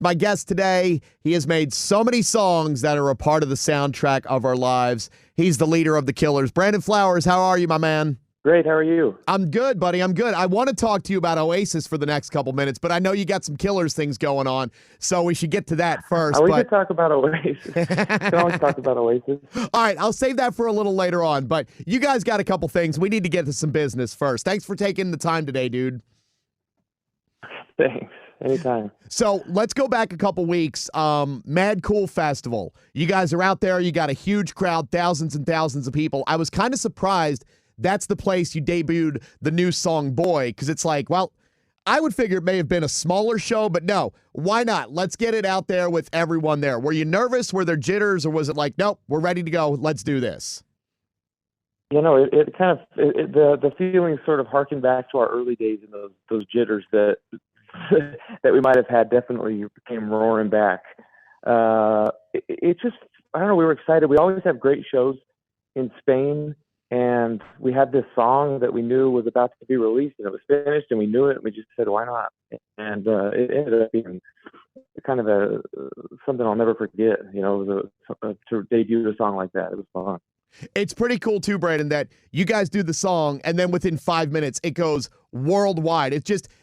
My guest today, he has made so many songs that are a part of the soundtrack of our lives. He's the leader of the Killers. Brandon Flowers, how are you, my man? Great, how are you? I'm good, buddy. I'm good. I want to talk to you about Oasis for the next couple minutes, but I know you got some Killers things going on, so we should get to that first. We could talk about Oasis. We can always talk about Oasis. All right, I'll save that for a little later on, but you guys got a couple things. We need to get to some business first. Thanks for taking the time today, dude. Thanks. Anytime. So let's go back a couple weeks. Mad Cool Festival. You guys are out there. You got a huge crowd, thousands and thousands of people. I was kind of surprised that's the place you debuted the new song Boy, because it's like, well, I would figure it may have been a smaller show, but no, why not? Let's get it out there with everyone there. Were you nervous? Were there jitters? Or was it like, nope, we're ready to go. Let's do this? You know, the feelings sort of harken back to our early days and those jitters that that we might have had definitely came roaring back. It just, I don't know, we were excited. We always have great shows in Spain, and we had this song that we knew was about to be released, and it was finished, and we knew it, and we just said, why not? And it ended up being kind of something I'll never forget. You know, it was to debut a song like that. It was fun. It's pretty cool too, Brandon, that you guys do the song and then within 5 minutes it goes worldwide.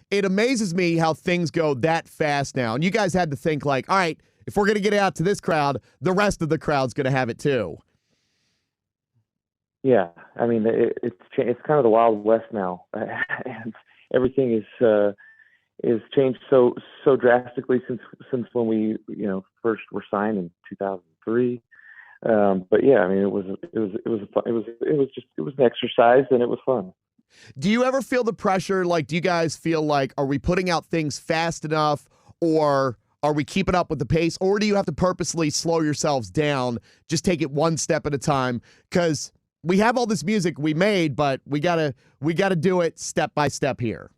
It amazes me how things go that fast now. And you guys had to think like, all right, if we're going to get it out to this crowd, the rest of the crowd's going to have it too. Yeah, I mean, it's kind of the Wild West now, and everything is changed so drastically since when we first were signed in 2003. But yeah, I mean, it was an exercise, and it was fun. Do you ever feel the pressure? Like, do you guys feel like, are we putting out things fast enough, or are we keeping up with the pace, or do you have to purposely slow yourselves down, just take it one step at a time? Because we have all this music we made, but we gotta do it step by step here.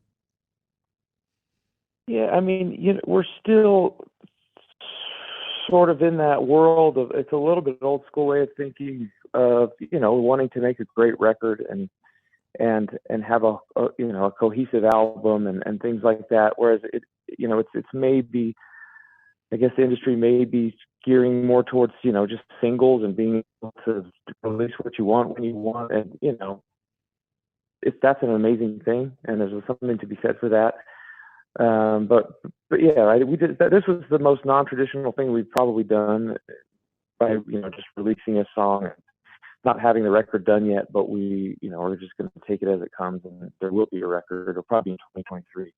Yeah, I mean, we're still sort of in that world of, it's a little bit old school way of thinking of, wanting to make a great record and have a cohesive album and things like that. Whereas it's maybe, I guess the industry may be gearing more towards, just singles and being able to release what you want when you want. And, that's an amazing thing. And there's something to be said for that. But yeah, we did that. This was the most non-traditional thing we've probably done by, just releasing a song, not having the record done yet, but we're just going to take it as it comes, and there will be a record. It'll probably be in 2023.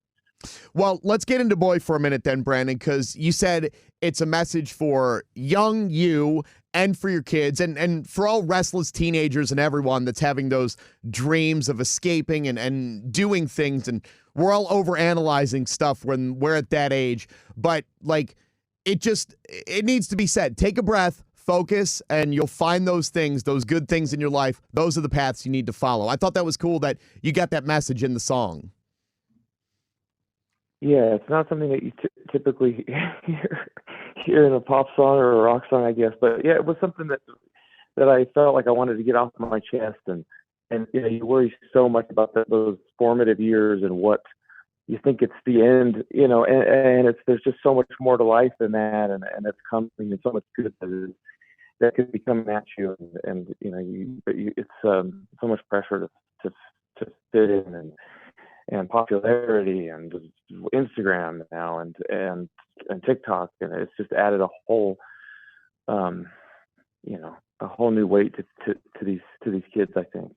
Well, let's get into Boy for a minute then, Brandon, because you said it's a message for young you and for your kids and for all restless teenagers and everyone that's having those dreams of escaping and doing things. And we're all overanalyzing stuff when we're at that age. But, like, it needs to be said. Take a breath, focus, and you'll find those things, those good things in your life. Those are the paths you need to follow. I thought that was cool that you got that message in the song. Yeah, it's not something that you typically hear in a pop song or a rock song, I guess. But yeah, it was something that I felt like I wanted to get off my chest. And you worry so much about those formative years and what you think it's the end, and there's just so much more to life than that, and it's coming, and so much good that could be coming at you, and it's so much pressure to fit in and popularity and Instagram now and TikTok, and it's just added a whole new weight to these kids, I think.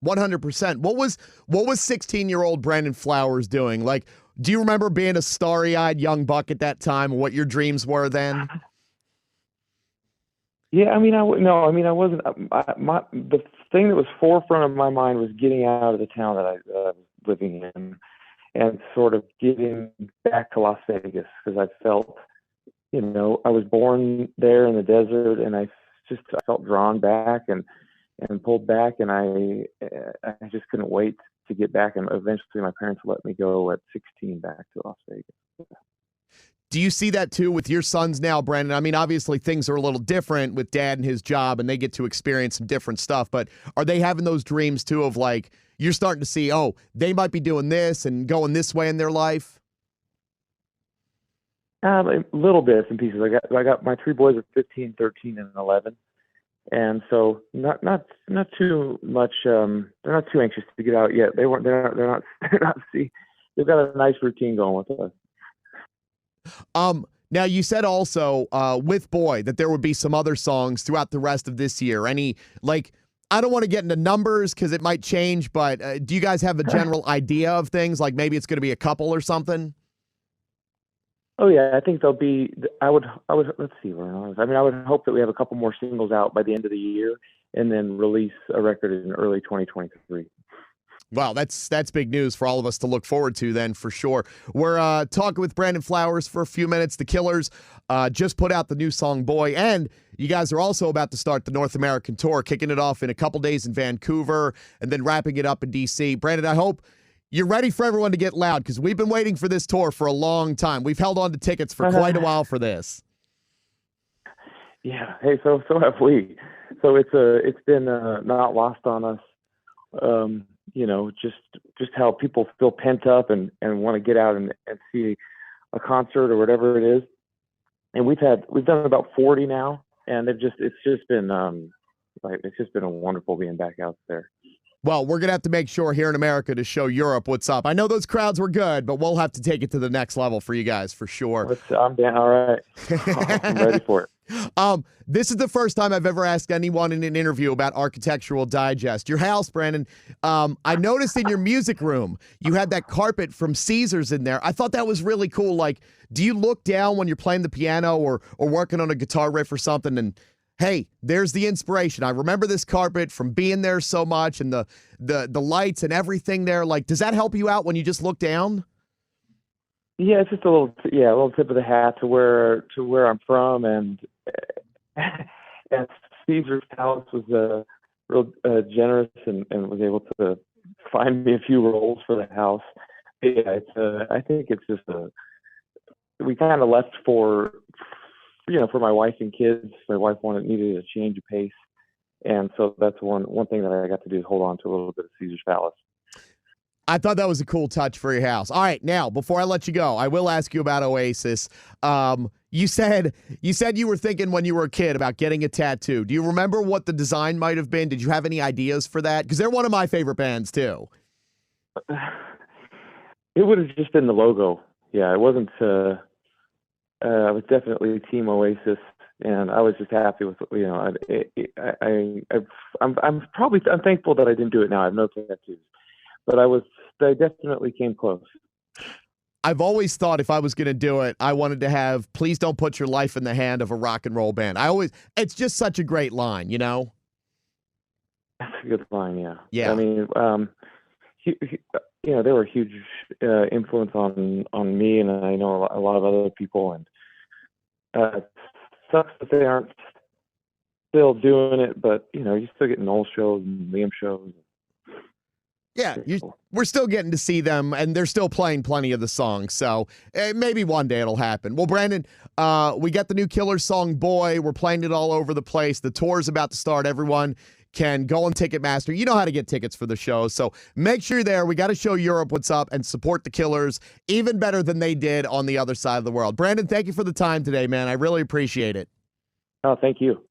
100%. What was 16-year-old Brandon Flowers doing? Like, do you remember being a starry-eyed young buck at that time? What your dreams were then? Yeah, I wasn't. The thing that was forefront of my mind was getting out of the town that I was living in, and sort of getting back to Las Vegas, because I felt, I was born there in the desert, and I felt drawn back and pulled back, and I just couldn't wait to get back. And eventually, my parents let me go at 16 back to Las Vegas. Do you see that too with your sons now, Brandon? I mean, obviously things are a little different with dad and his job, and they get to experience some different stuff, but are they having those dreams too of, like, you're starting to see, oh, they might be doing this and going this way in their life? Little bits and pieces. I got my three boys are 15, 13, and 11, and so not too much. They're not too anxious to get out yet. They're not. See, they've got a nice routine going with us. Now you said also with Boy that there would be some other songs throughout the rest of this year. Any like I don't want to get into numbers because it might change, but do you guys have a general idea of things? Like maybe it's going to be a couple or something. Oh yeah, I think there'll be. I would. Let's see where I was. I mean, I would hope that we have a couple more singles out by the end of the year, and then release a record in early 2023. Wow, that's big news for all of us to look forward to then for sure. We're talking with Brandon Flowers for a few minutes. The Killers just put out the new song Boy, and you guys are also about to start the North American tour, kicking it off in a couple days in Vancouver and then wrapping it up in DC. Brandon, I hope you're ready for everyone to get loud because we've been waiting for this tour for a long time. We've held on to tickets for quite a while for this. Yeah. Hey, so have we. So it's been not lost on us. Just how people feel pent up and want to get out and see a concert or whatever it is. And we've done about 40 now, and it's just been a wonderful being back out there. Well, we're going to have to make sure here in America to show Europe what's up. I know those crowds were good, but we'll have to take it to the next level for you guys for sure. I'm down. All right. I'm ready for it. This is the first time I've ever asked anyone in an interview about Architectural Digest. Your house, Brandon, I noticed in your music room, you had that carpet from Caesars in there. I thought that was really cool. Like, do you look down when you're playing the piano or working on a guitar riff or something and hey, there's the inspiration. I remember this carpet from being there so much and the lights and everything there. Like, does that help you out when you just look down? Yeah, it's just a little tip of the hat to where I'm from, and Caesar's Palace was real generous and was able to find me a few roles for the house. Yeah, I think it's just we kind of left for my wife and kids. My wife needed a change of pace, and so that's one thing that I got to do is hold on to a little bit of Caesar's Palace. I thought that was a cool touch for your house. All right, now before I let you go, I will ask you about Oasis. You said you were thinking when you were a kid about getting a tattoo. Do you remember what the design might have been? Did you have any ideas for that? Because they're one of my favorite bands too. It would have just been the logo. Yeah, it wasn't. I was definitely Team Oasis, and I was just happy with I'm thankful that I didn't do it now. I have no tattoos, but I definitely came close. I've always thought if I was going to do it, I wanted to have "Please don't put your life in the hand of a rock and roll band." It's just such a great line, you know. That's a good line, yeah. Yeah. I mean, they were a huge influence on me, and I know a lot of other people. And it sucks that they aren't still doing it, but you're still getting Noel shows and Liam shows. Yeah, we're still getting to see them, and they're still playing plenty of the songs, so maybe one day it'll happen. Well, Brandon, we got the new Killer song, Boy. We're playing it all over the place. The tour's about to start. Everyone can go on Ticketmaster. You know how to get tickets for the show, so make sure you're there. We got to show Europe what's up and support the Killers even better than they did on the other side of the world. Brandon, thank you for the time today, man. I really appreciate it. Oh, thank you.